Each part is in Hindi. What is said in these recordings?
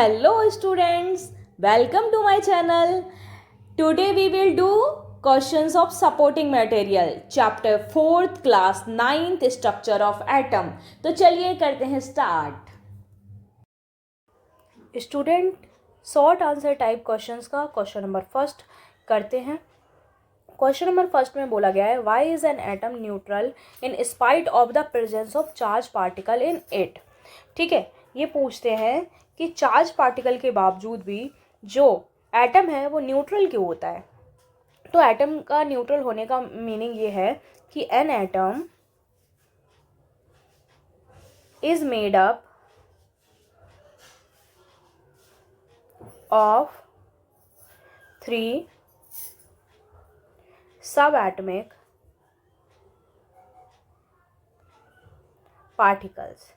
Hello students, welcome to my channel. Today we will do questions of supporting material chapter 4th class 9th structure of atom. तो चलिए करते हैं start. Student short answer type questions का क्वेश्चन नंबर फर्स्ट करते हैं. क्वेश्चन नंबर फर्स्ट में बोला गया है why is an atom neutral in spite of the presence of charge particle in it. ठीक है, ये पूछते हैं कि चार्ज पार्टिकल के बावजूद भी जो एटम है वो न्यूट्रल क्यों होता है. तो एटम का न्यूट्रल होने का मीनिंग ये है कि an atom is made up of 3 सब एटमिक पार्टिकल्स.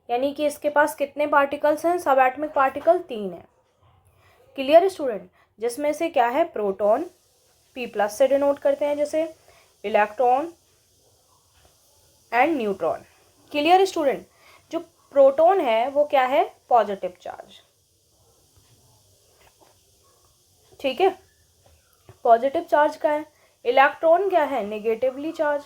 यानी कि इसके पास कितने पार्टिकल्स हैं? सब एटमिक पार्टिकल 3 है. Clear student? जिसमें से क्या है? प्रोटॉन P+ से डिनोट करते हैं, जैसे electron and neutron. Clear student? जो प्रोटॉन है वो क्या है? Positive charge. ठीक है, पॉजिटिव चार्ज का है. इलेक्ट्रॉन क्या है? Negatively charge.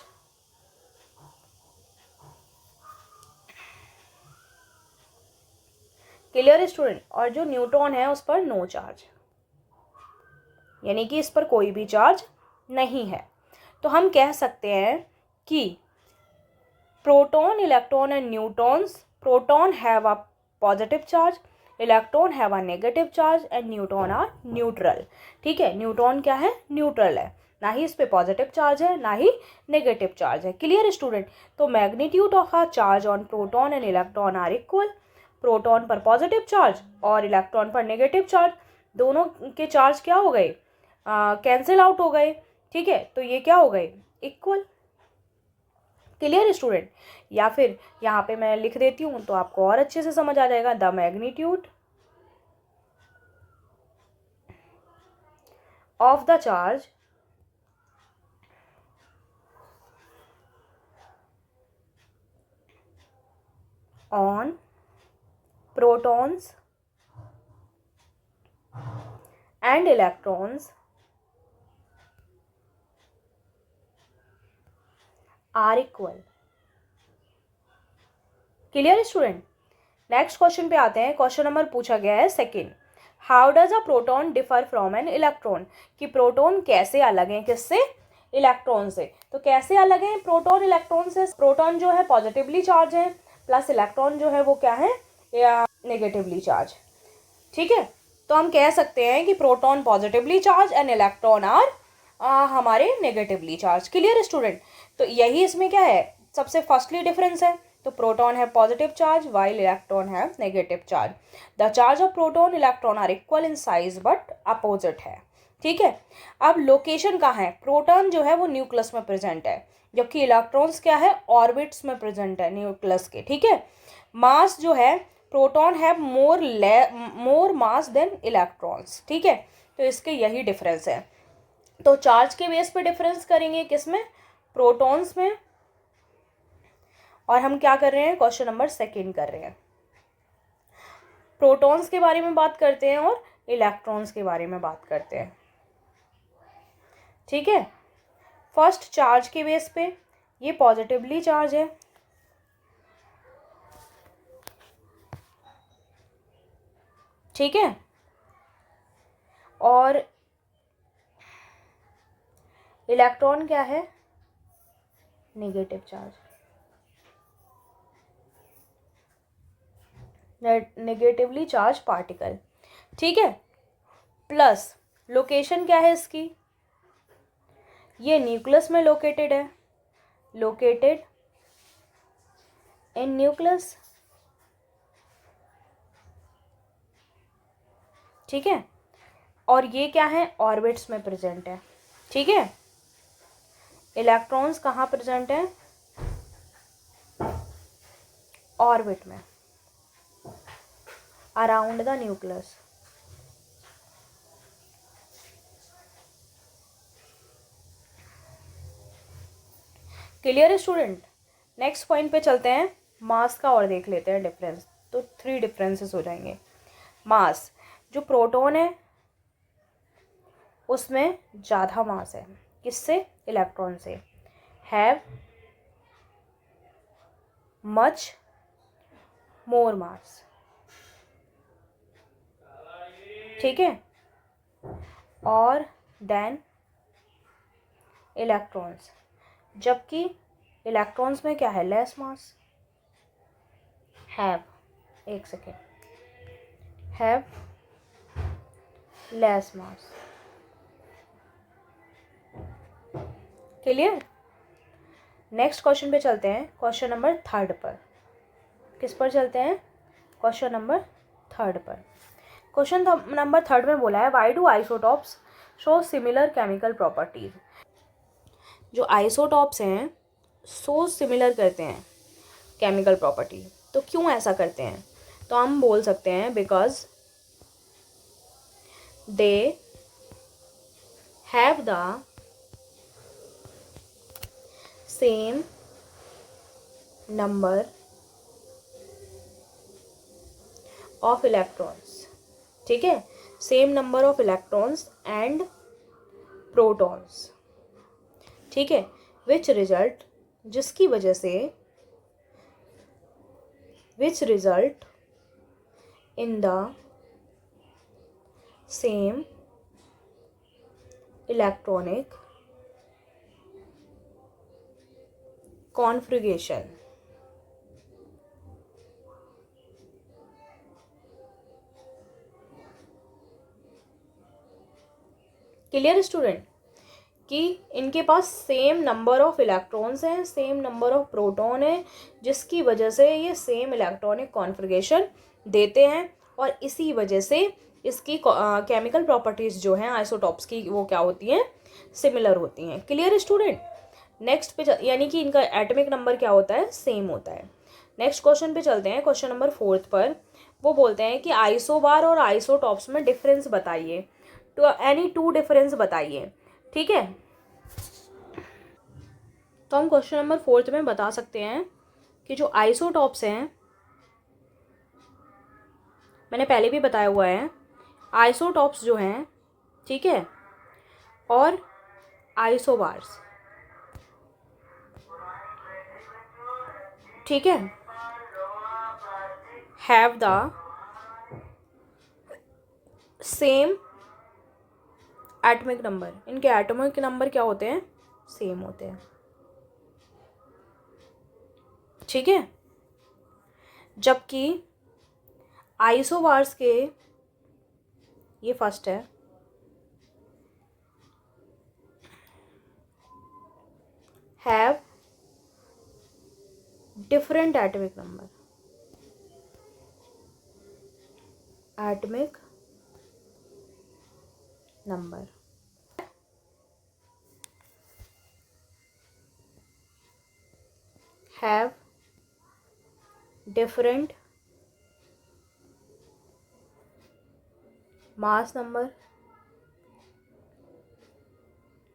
Clear student? और जो न्यूट्रॉन है उस पर नो चार्ज, यानी कि इस पर कोई भी चार्ज नहीं है. तो हम कह सकते हैं कि proton, electron and neutrons, proton have a positive charge, electron have a negative charge and neutron are neutral. ठीक है, न्यूट्रॉन क्या है? न्यूट्रल है, ना ही इस पे पॉजिटिव चार्ज है ना ही नेगेटिव चार्ज है. Clear student? तो magnitude of a charge on proton and electron are equal. Proton पर पॉजिटिव चार्ज और इलेक्ट्रॉन पर नेगेटिव चार्ज, दोनों के चार्ज क्या हो गए? कैंसिल आउट हो गए. ठीक है, तो ये क्या हो गए? इक्वल. Clear student? या फिर यहाँ पे मैं लिख देती हूँ तो आपको और अच्छे से समझ आ जाएगा. The magnitude of the charge on protons and electrons are equal. Clear student? Next question पे आते हैं. क्वेश्चन नंबर पूछा गया है second. How does a proton differ from an electron. कि प्रोटॉन कैसे अलग हैं किससे? इलेक्ट्रॉन से. तो कैसे अलग हैं प्रोटॉन इलेक्ट्रॉन से? प्रोटॉन जो है पॉजिटिवली चार्ज है, प्लस इलेक्ट्रॉन जो है वो क्या है? या नेगेटिवली चार्ज. ठीक है, तो हम कह सकते हैं कि proton positively charge and electron are हमारे नेगेटिवली चार्ज. Clear student? तो यही इसमें क्या है? सबसे फर्स्टली डिफरेंस है. तो प्रोटॉन है पॉजिटिव चार्ज वाइल इलेक्ट्रॉन है negative charge. The charge of proton electron are equal in size but opposite है. ठीक है, अब लोकेशन कहाँ है? प्रोटॉन जो है वो न्यूक्लियस में प्रेजेंट है, जबकि इलेक्ट्रॉन्स क्या है? ऑर्बिट्स में प्रेजेंट है न्यूक्लियस के. ठीक है, मास जो है proton have more mass than electrons. ठीक है, तो इसके यही डिफरेंस है. तो चार्ज के बेस पे डिफरेंस करेंगे किसमें? प्रोटॉन्स में. और हम क्या कर रहे हैं? क्वेश्चन नंबर सेकेंड कर रहे हैं. प्रोटॉन्स के बारे में बात करते हैं और इलेक्ट्रॉन्स के बारे में बात करते हैं. ठीक है, फर्स्ट चार्ज के बेस पे ये पॉजिटिवली चार्ज है. ठीक है, और इलेक्ट्रॉन क्या है? Negative charge. Negatively charge particle. ठीक है, प्लस लोकेशन क्या है इसकी? ये न्यूक्लियस में लोकेटेड है, लोकेटेड इन न्यूक्लियस. ठीक है, और ये क्या है? ऑर्बिट्स में प्रेजेंट है. ठीक है, इलेक्ट्रॉन्स कहाँ प्रेजेंट है? ऑर्बिट में, around the nucleus. Clear student? Next point पे चलते हैं. मास का और देख लेते हैं डिफरेंस. तो 3 डिफरेंसेस हो जाएंगे. मास, जो प्रोटॉन है उसमें ज़्यादा मास है, किससे? इलेक्ट्रॉन से। हैव मच मोर मास, ठीक है, और देन इलेक्ट्रॉन्स, जबकि इलेक्ट्रॉन्स में क्या है? Less mass. हैव, एक second, have less mass. Clear? Next question पे चलते हैं, क्वेश्चन नंबर 3 पर। किस पर चलते हैं? क्वेश्चन नंबर 3 पर। क्वेश्चन नंबर 3 में बोला है why do isotopes show similar chemical properties. जो आइसोटॉप्स हैं सो सिमिलर करते हैं केमिकल प्रॉपर्टी, तो क्यों ऐसा करते हैं? तो हम बोल सकते हैं because they have the same number of electrons, ठीक है, same number of electrons and protons, ठीक है, विच रिजल्ट, जिसकी वजह से, which result in the same electronic configuration. Clear student? कि इनके पास सेम नंबर ऑफ इलेक्ट्रॉन्स हैं, सेम नंबर ऑफ प्रोटॉन है, जिसकी वजह से ये सेम इलेक्ट्रॉनिक कॉन्फ़िगरेशन देते हैं, और इसी वजह से इसकी केमिकल प्रॉपर्टीज़ जो हैं आइसोटॉप्स की वो क्या होती हैं? सिमिलर होती हैं। Clear student? नेक्स्ट पे यानी कि इनका एटॉमिक नंबर क्या होता है? सेम होता है। नेक्स्ट क्वेश्चन पे चलते हैं, क्वेश्चन नंबर 4 पर। वो बोलते हैं कि आइसोबार और आइसोटॉप्स में डिफरेंस बताइए, तो एनी 2 डिफरेंस बताइए, ठीक है। तो हम क्वेश्चन नंबर 4 में बता सकते हैं कि जो आइसोटॉप्स हैं, मैंने पहले भी बताया हुआ है, आइसोटॉप्स जो हैं, ठीक है, और आइसोबार्स, ठीक है, have the same atomic number. इनके एटॉमिक नंबर क्या होते हैं? सेम होते हैं, ठीक है। जबकि आइसोबार्स के, ये फर्स्ट है, have different atomic number, atomic number, have different mass number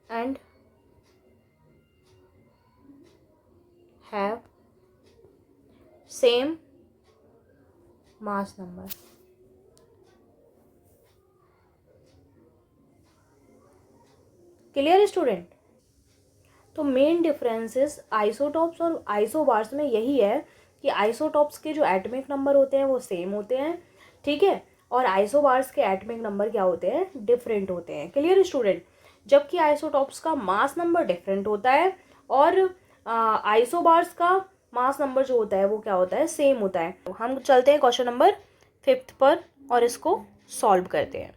and have same mass number. Clear student? तो मेन डिफरेंसेस आइसोटॉप्स और आइसोबार्स में यही है कि आइसोटॉप्स के जो एटॉमिक नंबर होते हैं वो सेम होते हैं, ठीक है, और आइसोबार्स के एटॉमिक नंबर क्या होते हैं? डिफरेंट होते हैं। Clear student? जबकि आइसोटॉप्स का मास नंबर डिफरेंट होता है और आइसोबार्स का मास नंबर जो होता है वो क्या होता है? सेम होता है। हम चलते हैं क्वेश्चन नंबर 5 पर और इसको सॉल्व करते हैं।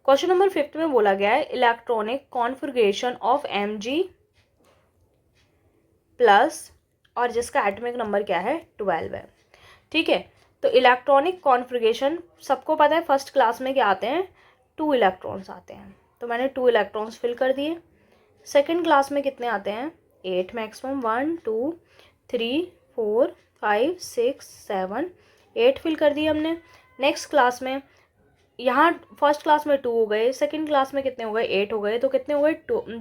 क्वेश्चन नंबर 5 में बोला गया है electronic configuration of Mg plus, और जिसका एटॉमिक नंबर क्या है? 12 है, ठीक है। तो इलेक्ट्रॉनिक कॉन्फ़िगरेशन सबको पता है, फर्स्ट क्लास में क्या आते हैं? 2 इलेक्ट्रॉन्स आते हैं, तो मैंने 2 इलेक्ट्रॉन्स फिल कर दिए। सेकंड क्लास में कितने आते हैं? 8 मैक्सिमम, 1 2 3 4 5 6 7 8 फिल कर दिए हमने। नेक्स्ट क्लास में, यहाँ फर्स्ट क्लास में 2 हो गए, सेकंड क्लास में कितने हो गए? 8 हो गए, तो कितने हो गए?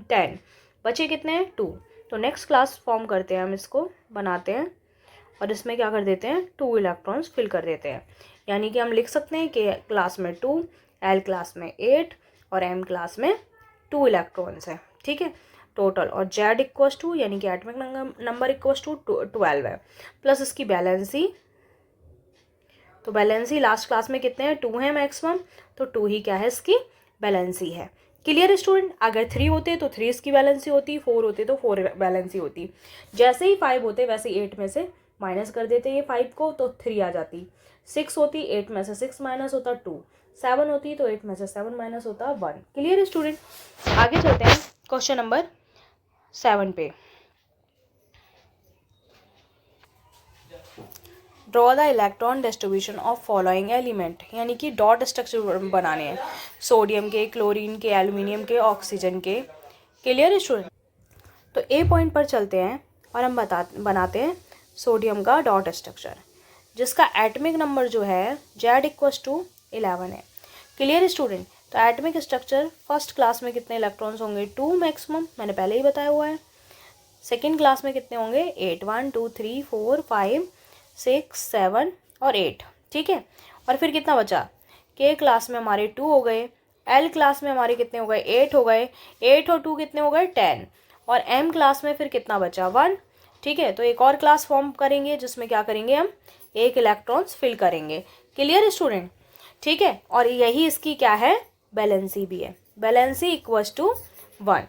10 बचे, कितने हैं? 2। तो नेक्स्ट क्लास फॉर्म करते हैं, हम इसको बनाते हैं और इसमें क्या कर देते हैं? 2 इलेक्ट्रॉन्स फिल कर देते हैं। यानी कि हम लिख सकते हैं कि क्लास में 2, एल क्लास में 8 और एम क्लास में 2 इलेक्ट्रॉन्स हैं, ठीक है टोटल। और जेड इक्वस टू यानी कि एटॉमिक नंबर इक्वस टू 12 है, प्लस इसकी बैलेंसी। तो बैलेंसी लास्ट क्लास में कितने हैं, 2 है मैक्सिमम, तो 2 ही क्या है इसकी बैलेंसी है। Clear student. अगर 3 होते तो 3 इसकी बैलेंसी होती, 4 होते तो 4 बैलेंसी होती। जैसे ही 5 होते वैसे 8 में से माइनस कर देते ये 5 को, तो 3 आ जाती। 6 होती, 8 में से 6 माइनस होता 2। 7 होती तो 8 में से 7 माइनस होता 1। Clear student. आगे चलते हैं क्वेश्चन नंबर 7 पे। Draw the electron distribution of following element, यानी कि डॉट स्ट्रक्चर बनाने हैं सोडियम के, क्लोरीन के, एल्यूमिनियम के, ऑक्सीजन के। Clear student. तो ए पॉइंट पर चलते हैं और हम बनाते हैं सोडियम का डॉट स्ट्रक्चर, जिसका एटमिक नंबर जो है जेड इक्वस टू 11 है। Clear student. तो एटमिक स्ट्रक्चर फर्स्ट क्लास में कितने इलेक्ट्रॉन्स होंगे, 2 मैक्सिमम, मैंने पहले ही बताया हुआ है। सेकेंड क्लास में कितने होंगे, 8, 1 2 3 4 5 6 7 और 8, ठीक है। और फिर कितना बचा, के क्लास में हमारे 2 हो गए, एल क्लास में हमारे कितने हो गए, 8 हो गए, 8 और 2 कितने हो गए 10, और एम क्लास में फिर कितना बचा 1, ठीक है। तो एक और क्लास फॉर्म करेंगे जिसमें क्या करेंगे हम, एक इलेक्ट्रॉन्स फिल करेंगे। क्लियर स्टूडेंट, ठीक है। और यही इसकी क्या है, बैलेंसी भी है, बैलेंसी इक्वस टू 1,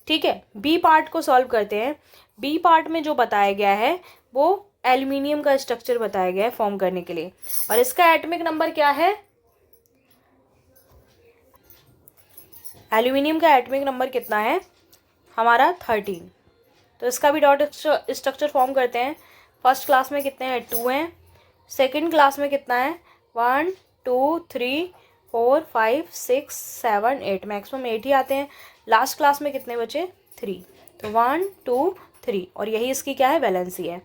ठीक है। बी पार्ट को सॉल्व करते हैं। बी पार्ट में जो बताया गया है वो एल्यूमिनियम का स्ट्रक्चर बताया गया है फॉर्म करने के लिए, और इसका एटॉमिक नंबर क्या है, एल्यूमिनियम का एटॉमिक नंबर कितना है हमारा 13। तो इसका भी डॉट स्ट्रक्चर फॉर्म करते हैं। फर्स्ट क्लास में कितने हैं, 2 हैं। सेकंड क्लास में कितना है, 1 2 3 4 5 6 7 8, मैक्सिमम 8 ही आते हैं। लास्ट क्लास में कितने बचे, 3। तो 1 2 3, और यही इसकी क्या है, बैलेंसी है।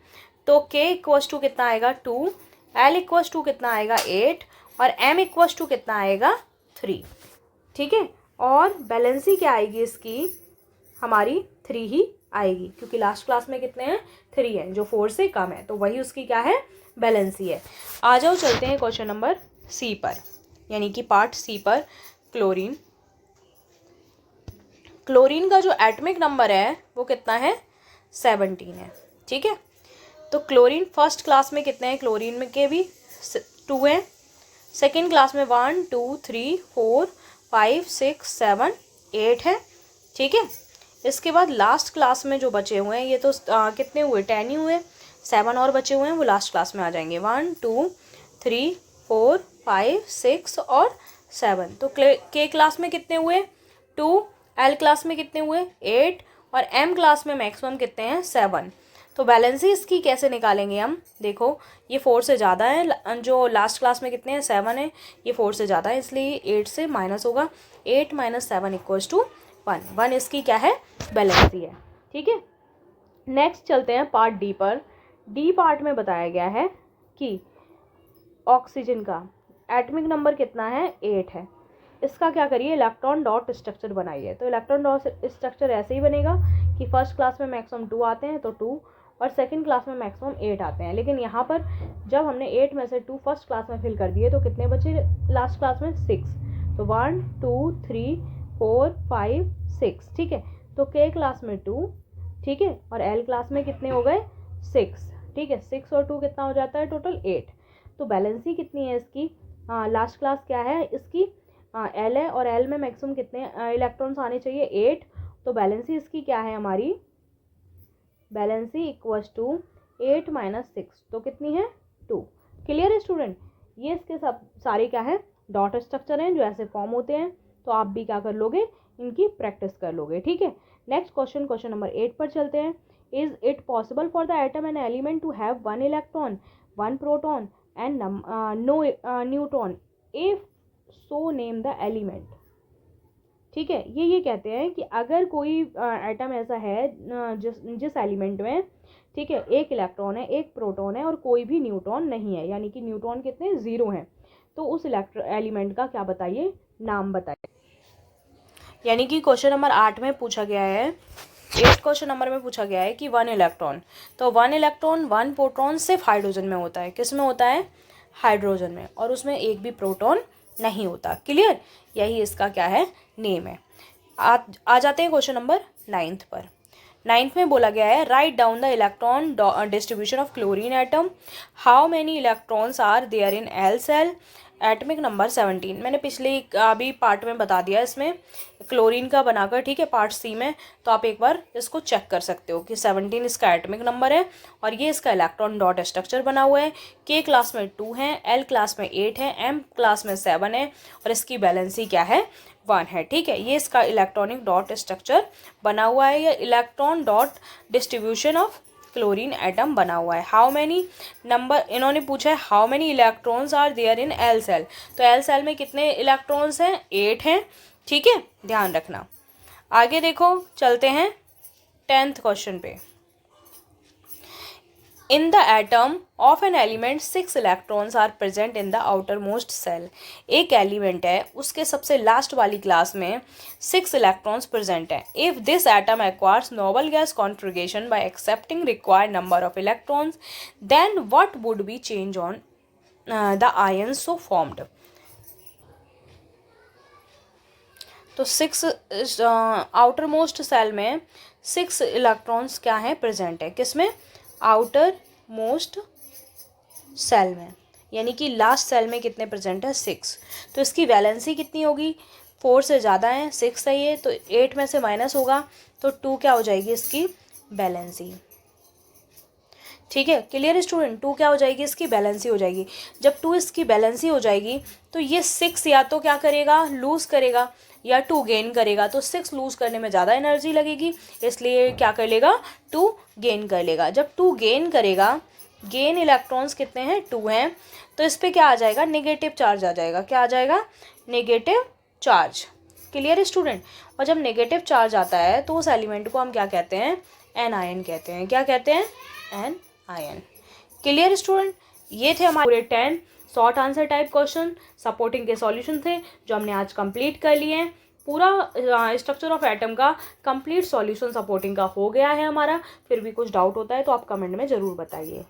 तो के इक्वस टू कितना आएगा 2, एल इक्वस टू कितना आएगा 8, और एम इक्वस टू कितना आएगा 3, ठीक है। और बैलेंसी क्या आएगी इसकी, हमारी 3 ही आएगी, क्योंकि लास्ट क्लास में कितने हैं, 3 हैं, जो 4 से कम है, तो वही उसकी क्या है, बैलेंसी है। आ जाओ चलते हैं क्वेश्चन नंबर सी पर, यानी कि पार्ट सी पर। क्लोरीन, क्लोरीन का जो एटॉमिक नंबर है वो कितना है, 17 है, ठीक है। तो क्लोरीन फर्स्ट क्लास में कितने हैं, क्लोरीन में के भी 2 हैं। सेकेंड क्लास में 1 2 3 4 5 6 7 8 है, ठीक है। इसके बाद लास्ट क्लास में जो बचे हुए हैं ये तो कितने हुए, 10 ही हुए, 7 और बचे हुए हैं, वो लास्ट क्लास में आ जाएंगे, 1 2 3 4 5 6 और 7। तो के क्लास में कितने हुए, 2, एल क्लास में कितने हुए 8, और एम क्लास में मैक्सिमम कितने हैं 7। तो बैलेंसी इसकी कैसे निकालेंगे हम, देखो ये 4 से ज़्यादा है, जो लास्ट क्लास में कितने हैं 7 है, ये 4 से ज़्यादा है, इसलिए 8 से माइनस होगा, 8 - 7 इक्वल्स टू 1। 1 इसकी क्या है, बैलेंसी है, ठीक है। नेक्स्ट चलते हैं पार्ट डी पर। डी पार्ट में बताया गया है कि ऑक्सीजन का एटॉमिक नंबर कितना है, 8 है। इसका क्या करिए, इलेक्ट्रॉन डॉट स्ट्रक्चर बनाइए। तो इलेक्ट्रॉन डॉट स्ट्रक्चर ऐसे ही बनेगा कि फर्स्ट क्लास में मैक्सिमम 2 आते हैं तो 2, और सेकंड क्लास में मैक्सिमम 8 आते हैं। लेकिन यहाँ पर जब हमने 8 में से 2 फर्स्ट क्लास में फिल कर दिए तो कितने बचे लास्ट क्लास में, 6। तो 1 2 3 4 5 6, ठीक है। तो के क्लास में 2, ठीक है, और एल क्लास में कितने हो गए 6, ठीक है। 6 और 2 कितना हो जाता है, टोटल 8। तो बैलेंसी कितनी है इसकी, लास्ट क्लास क्या है इसकी, एल है, और एल में मैक्सिमम कितने इलेक्ट्रॉन्स आने चाहिए, 8। तो बैलेंसी इसकी क्या है हमारी, बैलेंसी इक्वल्स टू 8 - 6, तो कितनी है 2। क्लियर है स्टूडेंट। ये इसके सब सारे क्या है, डॉट स्ट्रक्चर हैं जो ऐसे फॉर्म होते हैं। तो आप भी क्या कर लोगे, इनकी प्रैक्टिस कर लोगे, ठीक है। नेक्स्ट क्वेश्चन, क्वेश्चन नंबर 8 पर चलते हैं। Is it possible for the atom and element to have 1 electron 1 proton and no neutron if so name the element, ठीक है। ये कहते हैं कि अगर कोई एटम ऐसा है जिस एलिमेंट में, ठीक है, एक इलेक्ट्रॉन है, एक प्रोटॉन है और कोई भी न्यूट्रॉन नहीं है, यानी कि न्यूट्रॉन कितने 0 हैं, तो उस एलिमेंट का क्या बताइए, नाम बताइए। यानी कि क्वेश्चन नंबर 8 में पूछा गया है, 8 क्वेश्चन नंबर में पूछा गया है कि 1 इलेक्ट्रॉन, तो 1 इलेक्ट्रॉन 1 प्रोटॉन सिर्फ हाइड्रोजन में होता है, किस में होता है, हाइड्रोजन में, और उसमें एक भी प्रोटॉन नहीं होता। क्लियर, यही इसका क्या है, नेम है। आ जाते हैं क्वेश्चन नंबर 9 पर। 9 में बोला गया है write down the electron distribution of chlorine atom, how many electrons are there in L shell, atomic number 17। मैंने पिछले अभी पार्ट में बता दिया इसमें क्लोरीन का बनाकर, ठीक है, पार्ट सी में, तो आप एक बार इसको चेक कर सकते हो कि 17 इसका एटमिक नंबर है और ये इसका इलेक्ट्रॉन डॉट स्ट्रक्चर बना हुआ है। के क्लास में 2 है, एल क्लास में 8 है, एम क्लास में 7 है और इसकी बैलेंसी क्या है, 1 है। ठीक है, ये इसका इलेक्ट्रॉनिक डॉट स्ट्रक्चर बना हुआ है, या electron dot distribution of chlorine atom बना हुआ है। हाउ मैनी नंबर, इन्होंने पूछा है how many electrons are there in L shell, तो एल सेल में कितने इलेक्ट्रॉन्स हैं, 8 हैं। ठीक है, ध्यान रखना। आगे देखो, चलते हैं 10th क्वेश्चन पे। In the atom of an element 6 electrons are present in the outer most shell. एक एलिमेंट है, उसके सबसे लास्ट वाली क्लास में 6 इलेक्ट्रॉन्स प्रेजेंट है। If this atom acquires noble gas configuration by accepting required number of electrons, then what would be change on the ions so formed. तो 6 आउटर मोस्ट सेल में 6 इलेक्ट्रॉन्स क्या हैं, प्रेजेंट है। किसमें, आउटर मोस्ट सेल में, यानी कि लास्ट सेल में कितने प्रेजेंट है, 6। तो इसकी वैलेंसी कितनी होगी, 4 से ज़्यादा है, 6 है ये, तो 8 में से माइनस होगा तो 2 क्या हो जाएगी इसकी बैलेंसी। ठीक है, क्लियर स्टूडेंट, 2 क्या हो जाएगी, इसकी बैलेंसी हो जाएगी। जब 2 इसकी बैलेंसी हो जाएगी तो ये 6 या तो क्या करेगा, लूज़ करेगा, या 2 गेन करेगा। तो 6 लूज़ करने में ज़्यादा एनर्जी लगेगी, इसलिए क्या कर लेगा, 2 गेन कर लेगा। जब 2 गेन करेगा, गेन इलेक्ट्रॉन्स कितने हैं, 2 हैं, तो इस पर क्या आ जाएगा, नेगेटिव चार्ज आ जाएगा। क्या आ जाएगा, नेगेटिव चार्ज। क्लियर स्टूडेंट, और जब नेगेटिव चार्ज आता है तो उस एलिमेंट को हम क्या कहते हैं, एन आयन कहते हैं। क्या कहते हैं, एन आयन। क्लियर स्टूडेंट, ये थे हमारे पूरे 10 short answer type question supporting के सॉल्यूशन थे जो हमने आज कंप्लीट कर लिए हैं। पूरा स्ट्रक्चर ऑफ एटम का कंप्लीट सॉल्यूशन सपोर्टिंग का हो गया है हमारा। फिर भी कुछ डाउट होता है तो आप कमेंट में ज़रूर बताइए।